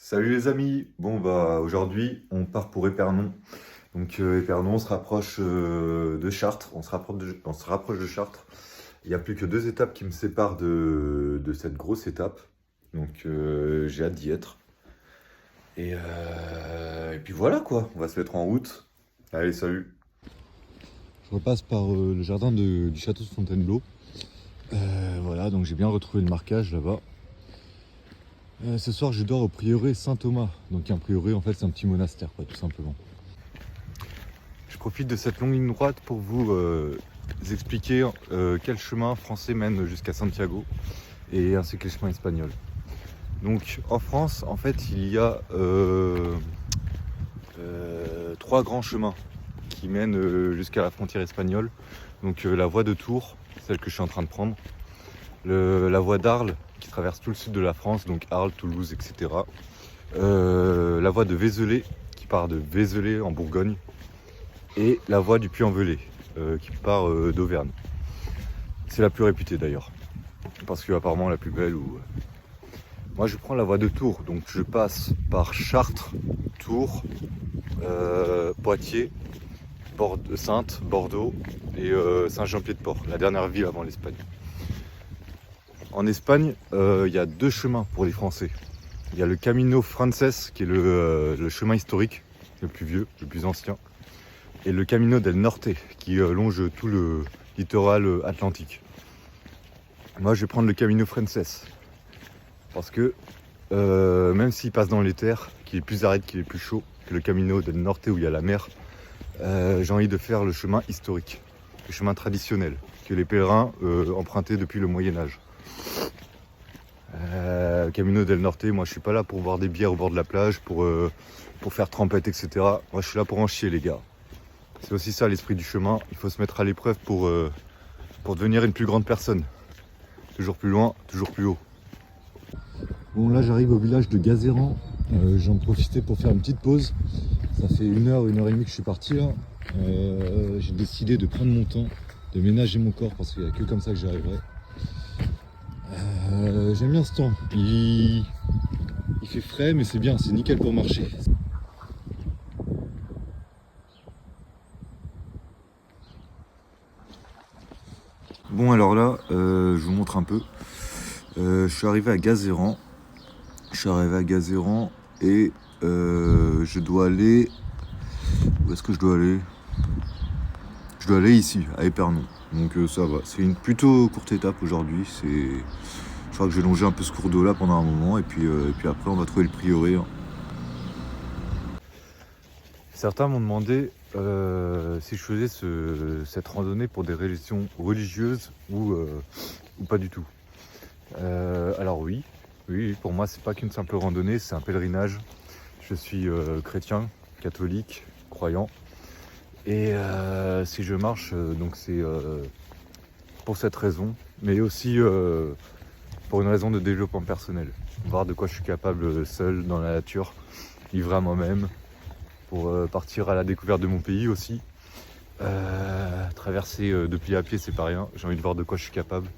Salut les amis, bon bah aujourd'hui on part pour Épernon. Donc Épernon on se rapproche de Chartres, on se rapproche de Chartres. Il n'y a plus que 2 étapes qui me séparent de cette grosse étape. Donc j'ai hâte d'y être. Et puis voilà quoi, on va se mettre en route. Allez salut. Je repasse par le jardin du château de Fontainebleau. Voilà, donc j'ai bien retrouvé le marquage là-bas. Ce soir, je dors au prieuré Saint-Thomas. Donc un prieuré, en fait, c'est un petit monastère, quoi, tout simplement. Je profite de cette longue ligne droite pour vous expliquer quel chemin français mène jusqu'à Santiago et ainsi que les chemins espagnols. Donc en France, en fait, il y a 3 grands chemins qui mènent jusqu'à la frontière espagnole. Donc la voie de Tours, celle que je suis en train de prendre, la voie d'Arles qui traverse tout le sud de la France, donc Arles, Toulouse, etc. La voie de Vézelay qui part de Vézelay en Bourgogne et la voie du Puy-en-Velay qui part d'Auvergne. C'est la plus réputée d'ailleurs, parce que apparemment la plus belle. Moi je prends la voie de Tours, donc je passe par Chartres, Tours, Poitiers, Saintes, Bordeaux et Saint-Jean-Pied-de-Port, la dernière ville avant l'Espagne. En Espagne, il y a 2 chemins pour les Français. Il y a le Camino Frances, qui est le chemin historique, le plus vieux, le plus ancien, et le Camino del Norte, qui longe tout le littoral atlantique. Moi, je vais prendre le Camino Frances, parce que même s'il passe dans les terres, qu'il est plus aride, qu'il est plus chaud que le Camino del Norte où il y a la mer, j'ai envie de faire le chemin historique, le chemin traditionnel, que les pèlerins empruntaient depuis le Moyen-Âge. Camino del Norte, moi je suis pas là pour boire des bières au bord de la plage, pour faire trempette, etc. Moi je suis là pour en chier les gars. C'est aussi ça l'esprit du chemin, il faut se mettre à l'épreuve pour devenir une plus grande personne. Toujours plus loin, toujours plus haut. Bon là j'arrive au village de Gazéran, j'en profitais pour faire une petite pause. Ça fait 1 heure et demie que je suis parti là. J'ai décidé de prendre mon temps, de ménager mon corps parce qu'il n'y a que comme ça que j'y arriverai. J'aime bien ce temps, il fait frais mais c'est bien, c'est nickel pour marcher. Bon alors là, je vous montre un peu. Je suis arrivé à Gazéran. Et je dois aller... Où est-ce que je dois aller? Je dois aller ici, à Épernon. Donc ça va. C'est une plutôt courte étape aujourd'hui. Je crois que je vais longer un peu ce cours d'eau là pendant un moment. Et puis après on va trouver le prieuré. Certains m'ont demandé si je faisais cette randonnée pour des raisons religieuses ou pas du tout. Alors oui, pour moi c'est pas qu'une simple randonnée, c'est un pèlerinage. Je suis chrétien, catholique, croyant. Et si je marche, donc c'est pour cette raison, mais aussi pour une raison de développement personnel. Voir de quoi je suis capable seul dans la nature, livré à moi-même, pour partir à la découverte de mon pays aussi. Traverser de pied à pied, c'est pas rien. J'ai envie de voir de quoi je suis capable.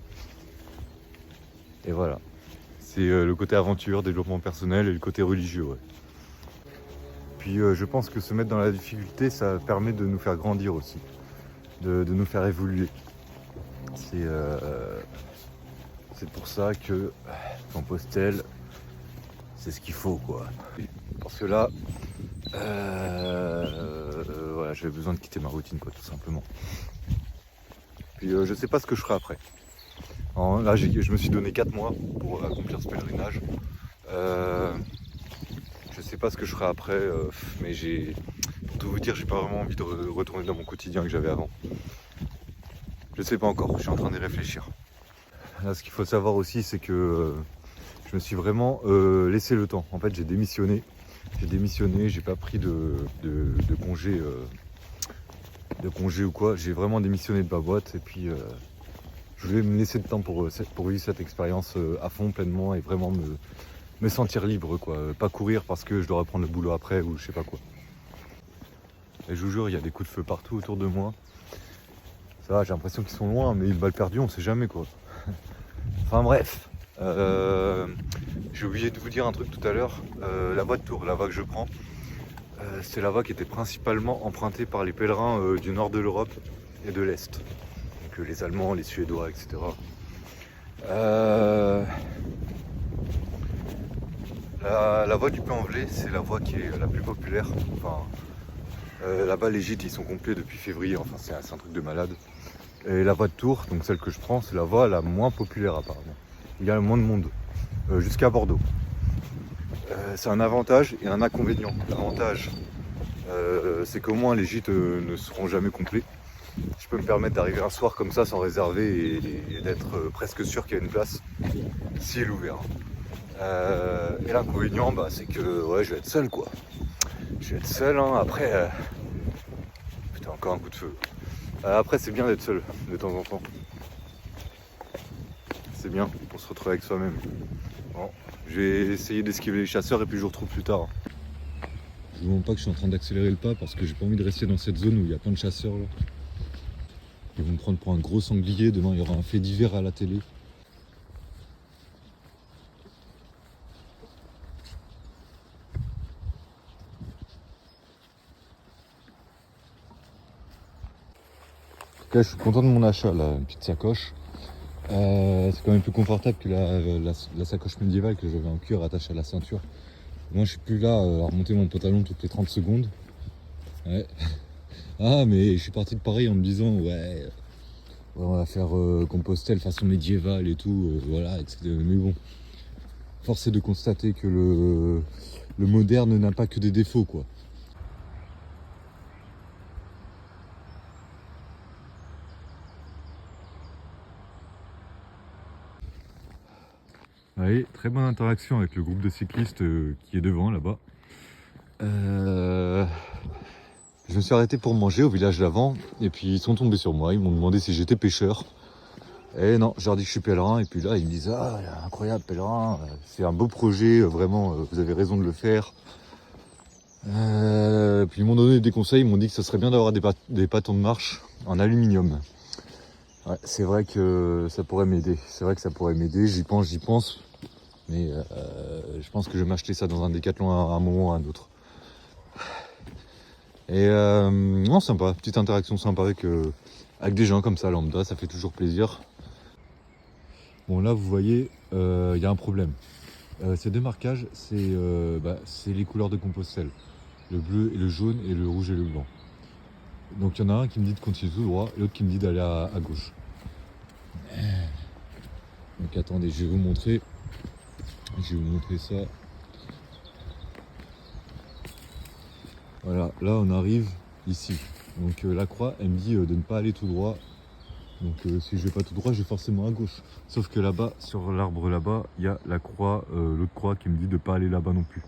Et voilà. C'est le côté aventure, développement personnel et le côté religieux. Ouais. Puis je pense que se mettre dans la difficulté, ça permet de nous faire grandir aussi, de nous faire évoluer. C'est pour ça que Compostelle, c'est ce qu'il faut quoi. Parce que là, voilà, j'avais besoin de quitter ma routine quoi, tout simplement. Puis je sais pas ce que je ferai après. Là, je me suis donné 4 mois pour accomplir ce pèlerinage. Je sais pas ce que je ferai après, mais pour tout vous dire, j'ai pas vraiment envie de retourner dans mon quotidien que j'avais avant. Je sais pas encore, je suis en train d'y réfléchir. Là, ce qu'il faut savoir aussi, c'est que je me suis vraiment laissé le temps. En fait, j'ai démissionné, j'ai pas pris de congé, ou quoi. J'ai vraiment démissionné de ma boîte et puis je voulais me laisser le temps pour vivre cette expérience à fond, pleinement et vraiment me sentir libre, quoi. Pas courir parce que je dois reprendre le boulot après ou je sais pas quoi. Et je vous jure, il y a des coups de feu partout autour de moi. Ça va, j'ai l'impression qu'ils sont loin, mais une balle perdue, on sait jamais quoi. Enfin bref, J'ai oublié de vous dire un truc tout à l'heure, la voie de Tours, la voie que je prends, c'est la voie qui était principalement empruntée par les pèlerins du nord de l'Europe et de l'Est. Donc les Allemands, les Suédois, etc. La voie du Puy-en-Velay, c'est la voie qui est la plus populaire. Enfin, là-bas, les gîtes, ils sont complets depuis février. Enfin, c'est un truc de malade. Et la voie de Tours, donc celle que je prends, c'est la voie la moins populaire apparemment. Il y a le moins de monde, jusqu'à Bordeaux. C'est un avantage et un inconvénient. L'avantage, c'est qu'au moins les gîtes ne seront jamais complets. Je peux me permettre d'arriver un soir comme ça sans réserver et d'être presque sûr qu'il y a une place, s'il est ouvert. Et l'inconvénient, c'est que ouais, je vais être seul quoi. Je vais être seul, hein. Après, putain, encore un coup de feu. Après, c'est bien d'être seul de temps en temps. C'est bien pour se retrouver avec soi-même. Bon, je vais essayer d'esquiver les chasseurs et puis je vous retrouve plus tard. Je vous montre pas que je suis en train d'accélérer le pas parce que j'ai pas envie de rester dans cette zone où il y a plein de chasseurs là. Ils vont me prendre pour un gros sanglier. Demain, il y aura un fait divers à la télé. En tout cas, je suis content de mon achat là, une petite sacoche. C'est quand même plus confortable que la sacoche médiévale que j'avais en cuir attachée à la ceinture. Moi, je suis plus là à remonter mon pantalon toutes les 30 secondes. Ouais. Ah, mais je suis parti de Paris en me disant, ouais on va faire Compostelle façon médiévale et tout, voilà, etc. Mais bon, force est de constater que le moderne n'a pas que des défauts, quoi. Oui, très bonne interaction avec le groupe de cyclistes qui est devant là-bas. Je me suis arrêté pour manger au village d'avant et puis ils sont tombés sur moi, ils m'ont demandé si j'étais pêcheur. Et non, je leur dis que je suis pèlerin et puis là ils me disent ah incroyable pèlerin, c'est un beau projet, vraiment vous avez raison de le faire. Puis ils m'ont donné des conseils, ils m'ont dit que ça serait bien d'avoir des bâtons de marche en aluminium. Ouais, c'est vrai que ça pourrait m'aider, j'y pense. Mais je pense que je vais m'acheter ça dans un Décathlon à un moment ou à un autre. Et non, sympa, petite interaction sympa avec des gens comme ça, lambda, ça fait toujours plaisir. Bon là vous voyez, il y a un problème. Ces deux marquages, c'est les couleurs de Compostelle. Le bleu et le jaune et le rouge et le blanc. Donc il y en a un qui me dit de continuer tout droit et l'autre qui me dit d'aller à gauche. Donc attendez, je vais vous montrer ça. Voilà, là on arrive ici. Donc la croix, elle me dit de ne pas aller tout droit. Donc si je vais pas tout droit, je vais forcément à gauche. Sauf que là-bas, sur l'arbre là-bas, il y a la croix, l'autre croix qui me dit de ne pas aller là-bas non plus.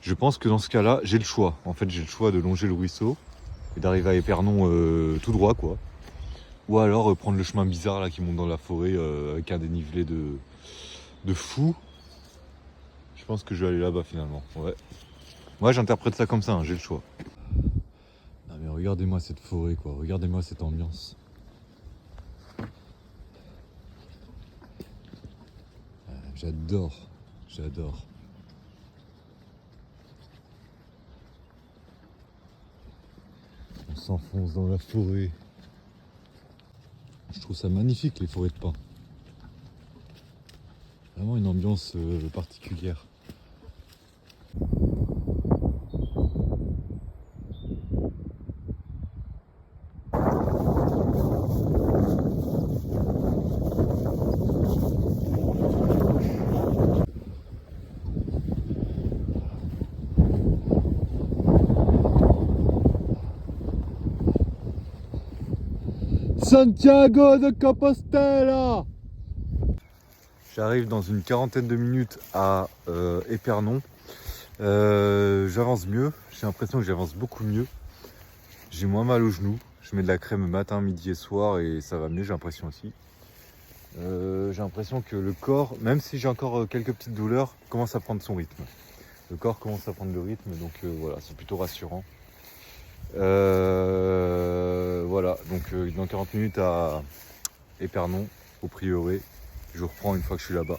Je pense que dans ce cas-là, j'ai le choix. En fait, j'ai le choix de longer le ruisseau et d'arriver à Épernon tout droit, quoi. Ou alors prendre le chemin bizarre là qui monte dans la forêt avec un dénivelé de fou. Je pense que je vais aller là-bas finalement. Ouais. Moi j'interprète ça comme ça, hein, j'ai le choix. Ah mais regardez-moi cette forêt quoi, regardez-moi cette ambiance. J'adore. On s'enfonce dans la forêt. Je trouve ça magnifique les forêts de pins. Vraiment une ambiance particulière. Santiago de Compostela. J'arrive dans une quarantaine de minutes à Épernon. J'avance mieux, j'ai l'impression que j'avance beaucoup mieux. J'ai moins mal aux genoux. Je mets de la crème matin, midi et soir et ça va mieux, j'ai l'impression aussi. J'ai l'impression que le corps, même si j'ai encore quelques petites douleurs, commence à prendre son rythme. Le corps commence à prendre le rythme, donc voilà, c'est plutôt rassurant. Voilà, donc dans 40 minutes à Épernon, au prieuré. Je vous reprends une fois que je suis là-bas.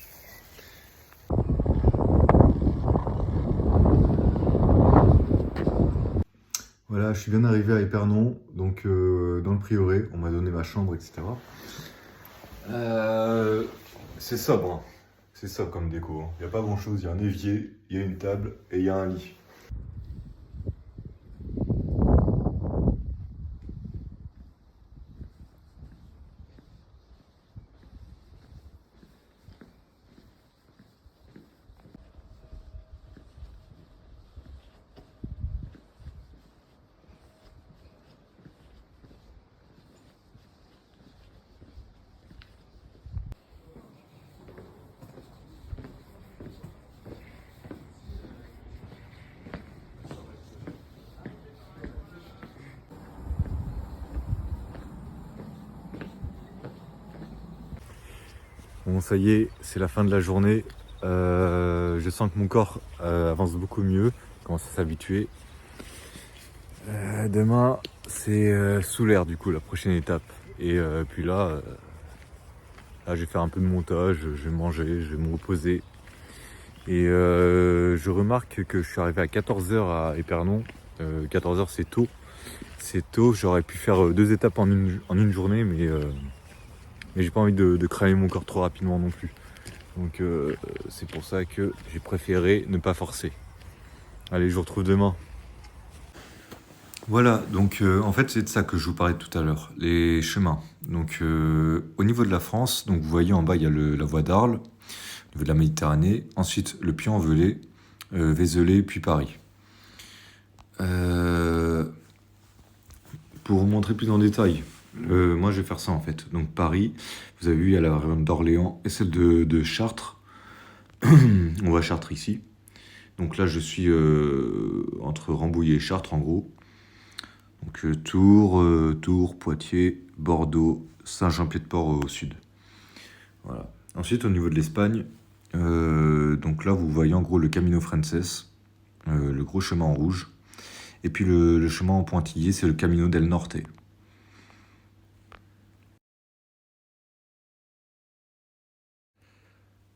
Voilà, je suis bien arrivé à Épernon, donc dans le prieuré, on m'a donné ma chambre, etc. C'est sobre, hein. C'est sobre comme déco. Il n'y a pas grand chose, il y a un évier, il y a une table et il y a un lit. Bon, ça y est, c'est la fin de la journée. Je sens que mon corps avance beaucoup mieux, commence à s'habituer. Demain, c'est sous l'air du coup, la prochaine étape. Et puis là, je vais faire un peu de montage, je vais manger, je vais me reposer. Et je remarque que je suis arrivé à 14h à Épernon. 14h c'est tôt. C'est tôt, j'aurais pu faire 2 étapes en une journée, mais j'ai pas envie de cramer mon corps trop rapidement non plus. Donc c'est pour ça que j'ai préféré ne pas forcer. Allez, je vous retrouve demain. Voilà, donc en fait c'est de ça que je vous parlais tout à l'heure, les chemins. Donc au niveau de la France, donc vous voyez en bas il y a la voie d'Arles, au niveau de la Méditerranée. Ensuite le Puy-en-Velay, Vézelay, puis Paris. Pour vous montrer plus en détail, moi je vais faire ça en fait. Donc Paris, vous avez vu il y a la variante d'Orléans et celle de Chartres. On voit Chartres ici. Donc là je suis entre Rambouillet et Chartres en gros. Donc Tours, Poitiers, Bordeaux, Saint-Jean-Pied-de-Port au sud. Voilà. Ensuite au niveau de l'Espagne, donc là vous voyez en gros le Camino Frances, le gros chemin en rouge. Et puis le chemin en pointillé, c'est le Camino del Norte.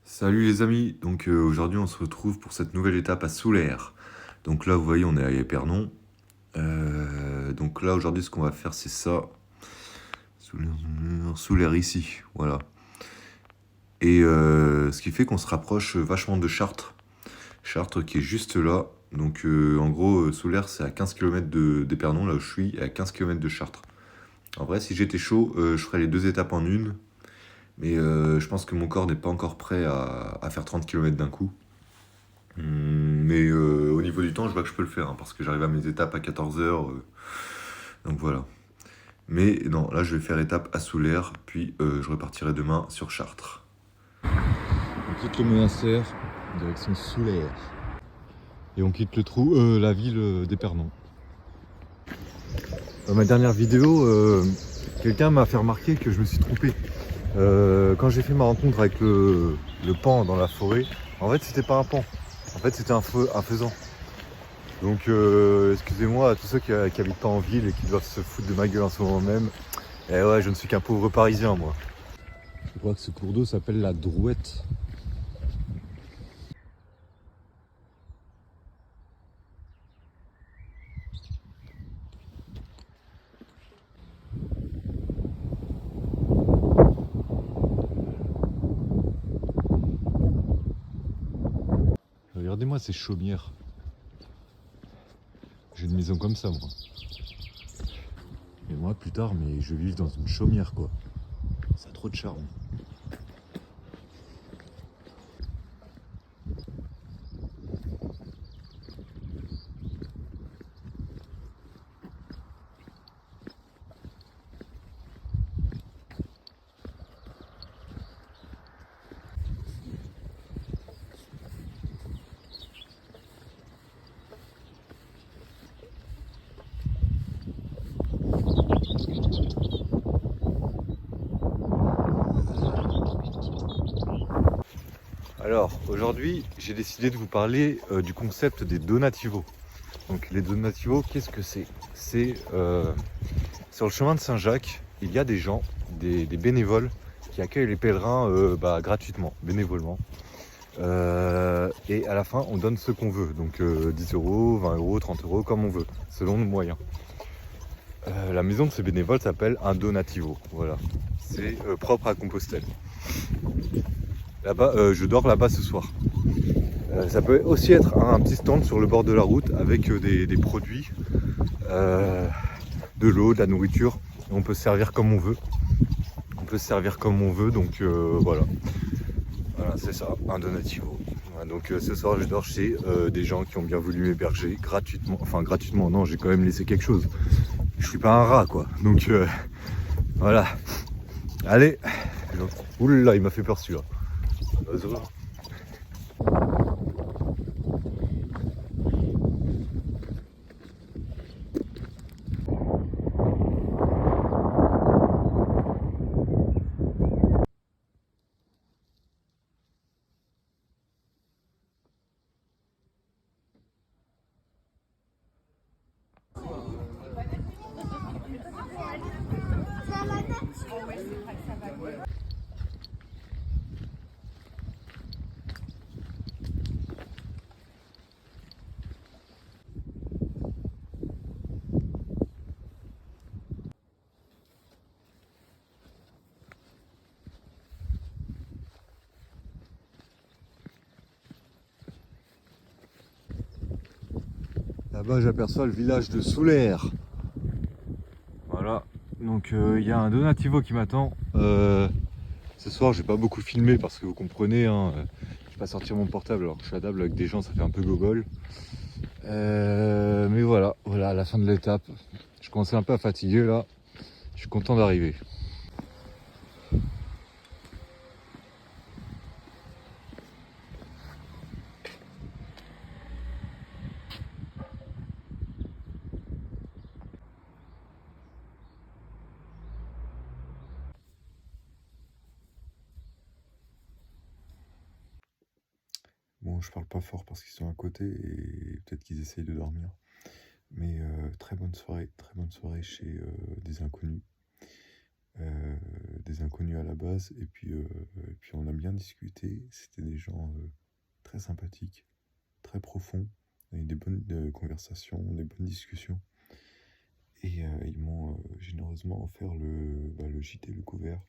Salut les amis, donc aujourd'hui on se retrouve pour cette nouvelle étape à Soulaire. Donc là vous voyez on est à Épernon. Donc là aujourd'hui ce qu'on va faire c'est ça. Soulaire ici, voilà. Et ce qui fait qu'on se rapproche vachement de Chartres. Chartres qui est juste là. Donc en gros Soulaire c'est à 15 km d'Épernon, là où je suis, et à 15 km de Chartres. En vrai si j'étais chaud, je ferais les 2 étapes en une. Mais je pense que mon corps n'est pas encore prêt à faire 30 km d'un coup. Mais au niveau du temps, je vois que je peux le faire, hein, parce que j'arrive à mes étapes à 14h. Donc voilà. Mais non, là je vais faire étape à Soulaire, puis je repartirai demain sur Chartres. On quitte le monastère, direction Soulaire. Et on quitte la ville d'Épernon. Dans ma dernière vidéo, quelqu'un m'a fait remarquer que je me suis trompé. Quand j'ai fait ma rencontre avec le paon dans la forêt, en fait c'était pas un paon, en fait c'était un faisan. Donc excusez-moi à tous ceux qui habitent pas en ville et qui doivent se foutre de ma gueule en ce moment même. Et ouais, je ne suis qu'un pauvre parisien moi. Je crois que ce cours d'eau s'appelle la Drouette. Regardez-moi ces chaumières. J'ai une maison comme ça moi. Et moi plus tard, mais je vais vivre dans une chaumière quoi. Ça a trop de charme. Alors aujourd'hui j'ai décidé de vous parler du concept des donativos. Donc les donativos, qu'est-ce que c'est? C'est sur le chemin de Saint-Jacques, il y a des gens, des bénévoles qui accueille les pèlerins gratuitement, bénévolement. Et à la fin, on donne ce qu'on veut, donc 10 euros, 20 euros, 30 euros, comme on veut, selon nos moyens. La maison de ces bénévoles s'appelle un donativo, voilà. C'est propre à Compostelle. Là-bas, je dors là-bas ce soir. Ça peut aussi être un petit stand sur le bord de la route avec des produits, de l'eau, de la nourriture. On peut se servir comme on veut. Donc voilà. Voilà, c'est ça, un donativo. Voilà, donc ce soir, je dors chez des gens qui ont bien voulu m'héberger gratuitement. Enfin, gratuitement, non, j'ai quand même laissé quelque chose. Je suis pas un rat, quoi. Donc voilà. Allez. Oula, il m'a fait peur celui-là. Là-bas, j'aperçois le village de Soulaire. Voilà, donc il y a un donativo qui m'attend. Ce soir, j'ai pas beaucoup filmé parce que vous comprenez, hein, je vais pas sortir mon portable alors que je suis à table avec des gens, ça fait un peu gogol. Mais voilà, à la fin de l'étape, je commençais un peu à fatiguer là. Je suis content d'arriver. Bon, je parle pas fort parce qu'ils sont à côté et peut-être qu'ils essayent de dormir. Mais très bonne soirée chez des inconnus. Des inconnus à la base. Et puis on a bien discuté. C'était des gens très sympathiques, très profonds. On a eu des bonnes conversations, des bonnes discussions. Et ils m'ont généreusement offert le JT, le couvert.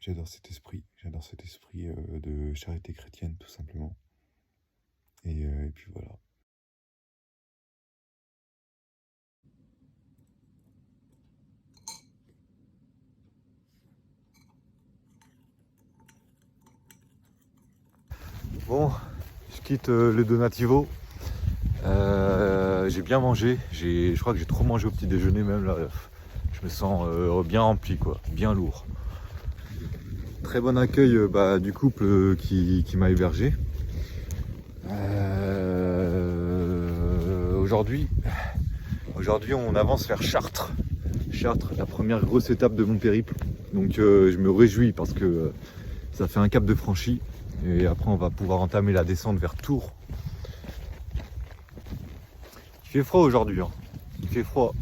J'adore cet esprit de charité chrétienne, tout simplement. Et puis voilà. Bon, je quitte le donativo. J'ai bien mangé. Je crois que j'ai trop mangé au petit déjeuner même là. Je me sens bien rempli, quoi, bien lourd. Très bon accueil du couple qui m'a hébergé. Aujourd'hui, on avance vers Chartres. Chartres, la première grosse étape de mon périple. Donc je me réjouis parce que ça fait un cap de franchi. Et après, on va pouvoir entamer la descente vers Tours. Il fait froid aujourd'hui, hein. Il fait froid.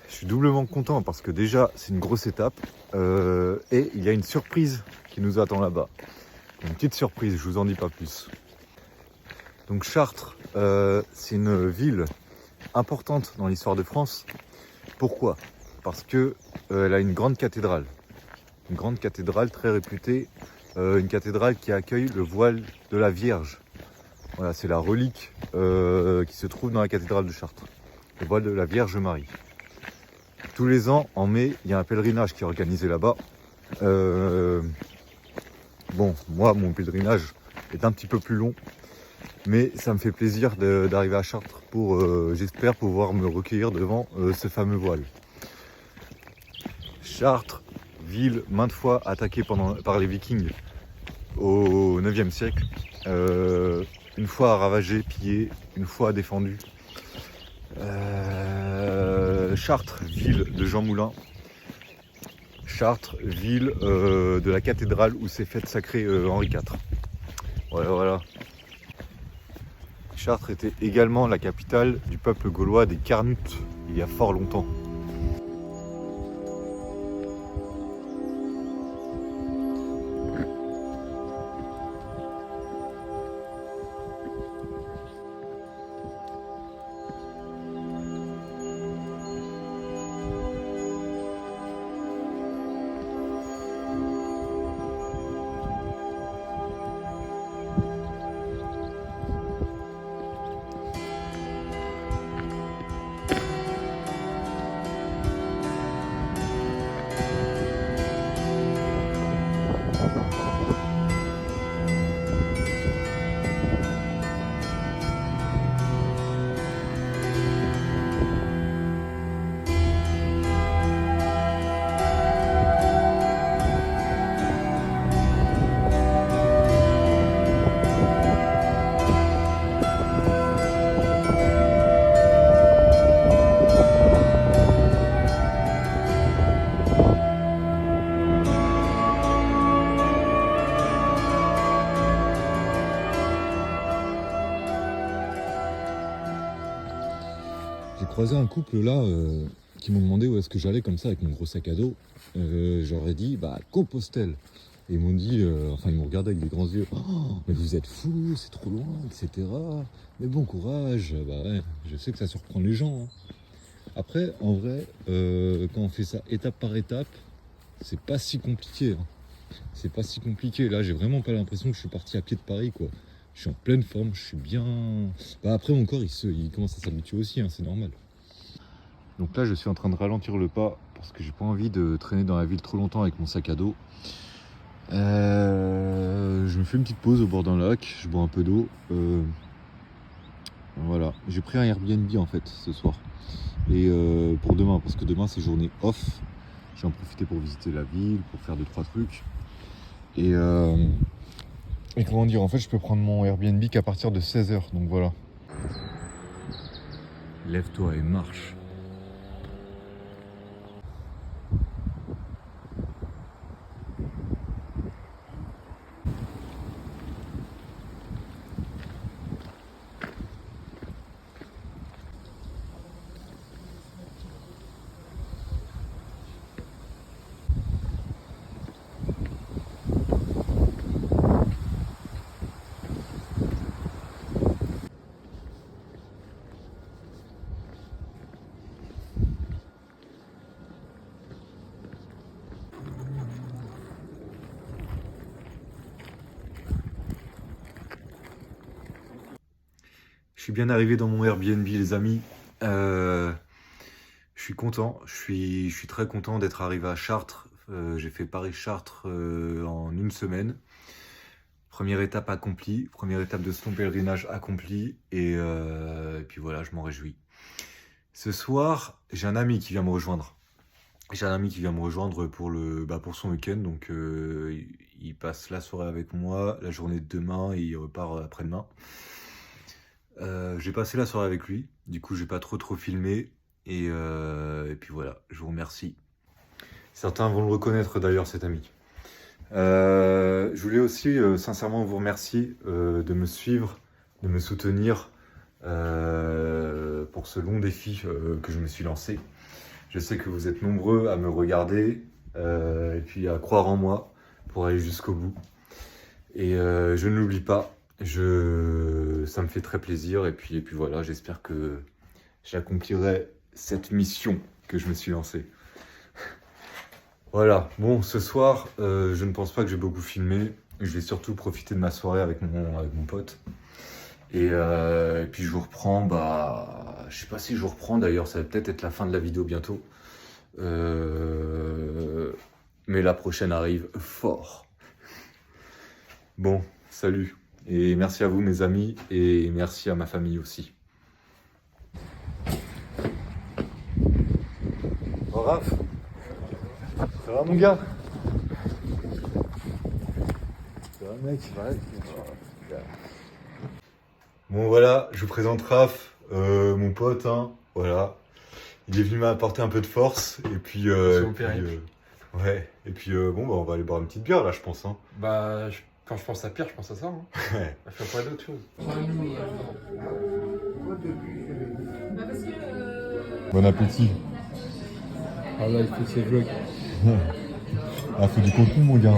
Je suis doublement content parce que déjà, c'est une grosse étape. Et il y a une surprise qui nous attend là-bas. Une petite surprise, je vous en dis pas plus. Donc Chartres, c'est une ville importante dans l'histoire de France. Pourquoi? Parce que elle a une grande cathédrale. Une grande cathédrale très réputée. Une cathédrale qui accueille le voile de la Vierge. Voilà, c'est la relique qui se trouve dans la cathédrale de Chartres. Le voile de la Vierge Marie. Tous les ans, en mai, il y a un pèlerinage qui est organisé là-bas. Bon, moi, mon pèlerinage est un petit peu plus long. Mais ça me fait plaisir d'arriver à Chartres pour, j'espère, pouvoir me recueillir devant ce fameux voile. Chartres, ville maintes fois attaquée par les Vikings au 9e siècle. Une fois ravagée, pillée, une fois défendue. Chartres, ville de Jean Moulin. Chartres, ville de la cathédrale où s'est fête sacrée Henri IV. Voilà. Chartres était également la capitale du peuple gaulois des Carnutes, il y a fort longtemps. croisé un couple là qui m'ont demandé où est-ce que j'allais comme ça avec mon gros sac à dos. J'aurais dit bah Compostelle. Et ils m'ont dit, ils m'ont regardé avec des grands yeux. Oh, mais vous êtes fous, c'est trop loin, etc. Mais bon courage. Bah ouais, je sais que ça surprend les gens. Hein. Après, en vrai, quand on fait ça étape par étape, c'est pas si compliqué. Hein. C'est pas si compliqué. Là, j'ai vraiment pas l'impression que je suis parti à pied de Paris, quoi. Je suis en pleine forme, je suis bien. Bah après, mon corps, il commence à s'habituer aussi, hein, c'est normal. Donc là, je suis en train de ralentir le pas parce que j'ai pas envie de traîner dans la ville trop longtemps avec mon sac à dos. Je me fais une petite pause au bord d'un lac, je bois un peu d'eau. Voilà, j'ai pris un Airbnb en fait ce soir. Et pour demain, parce que demain c'est journée off. J'ai en profité pour visiter la ville, pour faire 2-3 trucs. Et comment dire, en fait je peux prendre mon Airbnb qu'à partir de 16h, donc voilà. Lève-toi et marche. Je suis bien arrivé dans mon Airbnb, les amis. Je suis content, je suis très content d'être arrivé à Chartres. J'ai fait Paris-Chartres en une semaine. Première étape accomplie, première étape de ce long pèlerinage accomplie. Et puis voilà, je m'en réjouis. Ce soir, j'ai un ami qui vient me rejoindre. J'ai un ami qui vient me rejoindre pour son week-end. Donc il passe la soirée avec moi, la journée de demain et il repart après-demain. J'ai passé la soirée avec lui, du coup j'ai pas trop filmé et puis voilà, je vous remercie. Certains vont le reconnaître d'ailleurs cet ami. Je voulais aussi sincèrement vous remercier de me suivre, de me soutenir pour ce long défi que je me suis lancé. Je sais que vous êtes nombreux à me regarder et puis à croire en moi pour aller jusqu'au bout. Et je ne l'oublie pas. Ça me fait très plaisir et puis voilà, j'espère que j'accomplirai cette mission que je me suis lancée. Voilà, bon, ce soir, je ne pense pas que j'ai beaucoup filmé. Je vais surtout profiter de ma soirée avec mon pote. Et puis je vous reprends, je sais pas si je vous reprends d'ailleurs, ça va peut-être être la fin de la vidéo bientôt. Mais la prochaine arrive fort. Bon, salut. Et merci à vous mes amis et merci à ma famille aussi. Oh Raph, ça va mon gars? Ça va mec? Ouais. Bon voilà, je vous présente Raph, mon pote, hein, voilà. Il est venu m'apporter un peu de force et puis... ouais, et puis on va aller boire une petite bière là je pense. Hein. Quand je pense à Pierre, je pense à ça. Hein. Ouais. Elle fait pas d'autre chose. Bon appétit. Ah là, il fait ses vlogs. Ah, faut du contenu mon gars.